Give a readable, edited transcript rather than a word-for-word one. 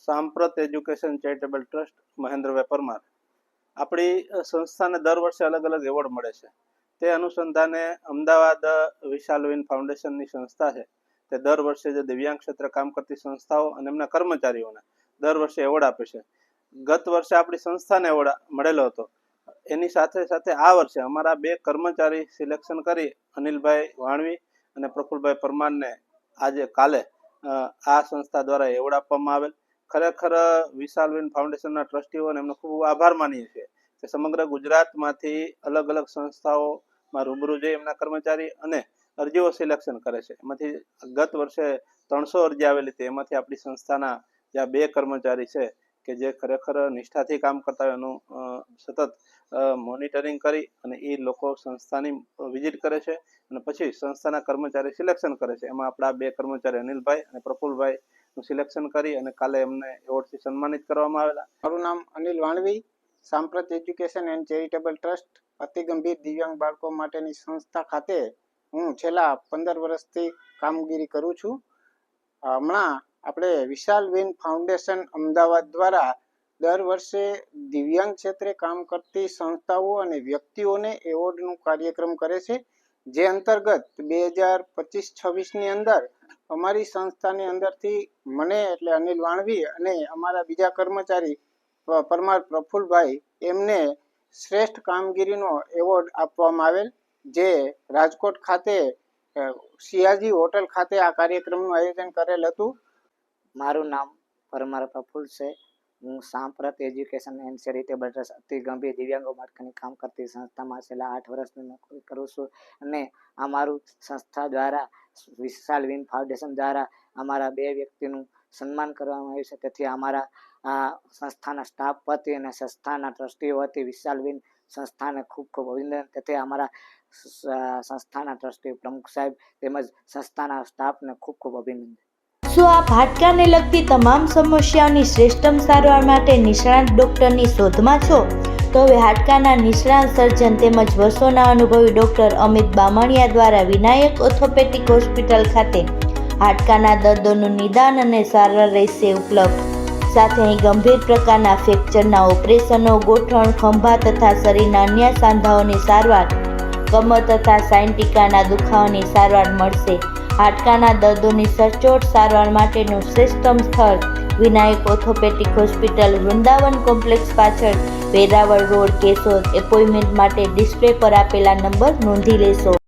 સાંપ્રત education charitable trust મહેન્દ્રભાઈ પરમાર આપણી સંસ્થાને દર વર્ષે અલગ અલગ એવોર્ડ મળે છે. તે અનુસંધાને અમદાવાદ વિશાલવિન ફાઉન્ડેશનની સંસ્થા છે તે દર વર્ષે જે દિવ્યાંગ ક્ષેત્રે કામ કરતી સંસ્થાઓ અને એમના કર્મચારીઓને દર વર્ષે એવોર્ડ આપે છે. ગત વર્ષે આપણી સંસ્થાને એવોર્ડ મળેલો હતો. એની સાથે સાથે આ વર્ષે અમારા 2 કર્મચારી સિલેક્શન કરી અનિલભાઈ વાણવી અને પ્રફુલભાઈ પરમારને કાલે આ સંસ્થા દ્વારા એવોર્ડ આપવામાં આવેલ. ખરેખર વિશાલવિન ફાઉન્ડેશનના ટ્રસ્ટીઓને એમનો ખૂબ આભાર માનીએ છીએ કે સમગ્ર ગુજરાતમાંથી અલગ અલગ સંસ્થાઓમાં રૂબરૂ જઈ એમના કર્મચારી અને અરજીઓ સિલેક્શન કરે છે. એમાંથી ગત વર્ષે 300 અરજી આવેલી હતી. એમાંથી આપણી સંસ્થાના જે 2 કર્મચારી છે કે જે ખરેખર નિષ્ઠાથી કામ કરતા હોય એનું સતત મોનિટરિંગ કરી અને એ લોકો સંસ્થાની વિઝિટ કરે છે અને પછી સંસ્થાના કર્મચારી સિલેક્શન કરે છે. એમાં આપણા 2 કર્મચારી અનિલભાઈ અને પ્રફુલભાઈનું સિલેક્શન કરી અને કાલે એમને એવોર્ડથી સન્માનિત કરવામાં આવેલા. મારું નામ અનિલ વાણવી, સાંપ્રત એજ્યુકેશન એન્ડ ચેરિટેબલ ટ્રસ્ટ અતિ ગંભીર દિવ્યાંગ બાળકો માટેની સંસ્થા ખાતે હું છેલ્લા 15 વર્ષથી કામગીરી કરું છું. હમણાં આપણે વિશાલવિન ફાઉન્ડેશન અમદાવાદ દ્વારા દર વર્ષે દિવ્યાંગ ક્ષેત્રે કામ કરતી સંસ્થાઓ અને વ્યક્તિઓને એવોર્ડનું કાર્યક્રમ કરે છે. જે અંતર્ગત 2025-26ની અંદર અમારી સંસ્થાની અંદરથી મને એટલે અનિલ વાણવી અને અમારા બીજા કર્મચારી પરમાર પ્રફુલભાઈ એમને શ્રેષ્ઠ કામગીરીનો એવોર્ડ આપવામાં આવેલ, જે રાજકોટ ખાતે સિયાજી હોટલ ખાતે આ કાર્યક્રમનું આયોજન કરેલ હતું. મારું નામ પરમાર પ્રફુલ છે. હું સાંપ્રત એજ્યુકેશન એન્ડ ચેરિટેબલ ટ્રસ્ટ અતિ ગંભીર દિવ્યાંગો માટેની કામ કરતી સંસ્થામાં છેલ્લા 8 વર્ષથી નોકરી કરું છું અને અમારું સંસ્થા દ્વારા વિશાલવિન ફાઉન્ડેશન દ્વારા અમારા 2 વ્યક્તિનું સન્માન કરવામાં આવ્યું છે. તેથી અમારા સંસ્થાના સ્ટાફ વતી અને સંસ્થાના ટ્રસ્ટીઓ વતી વિશાલવિન સંસ્થાને ખૂબ ખૂબ અભિનંદન. તેથી અમારા સંસ્થાના ટ્રસ્ટી પ્રમુખ સાહેબ તેમજ સંસ્થાના સ્ટાફને ખૂબ ખૂબ અભિનંદન. શું આપ હાડકાને લગતી તમામ સમસ્યાઓની શ્રેષ્ઠતમ સારવાર માટે નિષ્ણાત ડૉક્ટરની શોધમાં છો? તો હવે હાડકાના નિષ્ણાત સર્જન તેમજ વર્ષોના અનુભવી ડૉક્ટર અમિત બામણિયા દ્વારા વિનાયક ઓર્થોપેડિક હોસ્પિટલ ખાતે હાડકાના દર્દોનું નિદાન અને સારવાર રહેશે ઉપલબ્ધ. સાથે અહીં ગંભીર પ્રકારના ફ્રેક્ચરના ઓપરેશનો, ગોઠણ, ખંભા તથા શરીરના અન્ય સાંધાઓની સારવાર, કમર તથા સાયન્ટિકાના દુખાવાની સારવાર મળશે. હાડકાના દર્દોની સચોટ સારવાર માટેનું શ્રેષ્ઠતમ સ્થળ Vinayak orthopaedic hospital, Vrindavan complex પાછળ, વેરાવળ રોડ, કેશોદ. એપોઇન્ટમેન્ટ માટે ડિસ્પ્લે પર આપેલા નંબર નોંધી લેશો.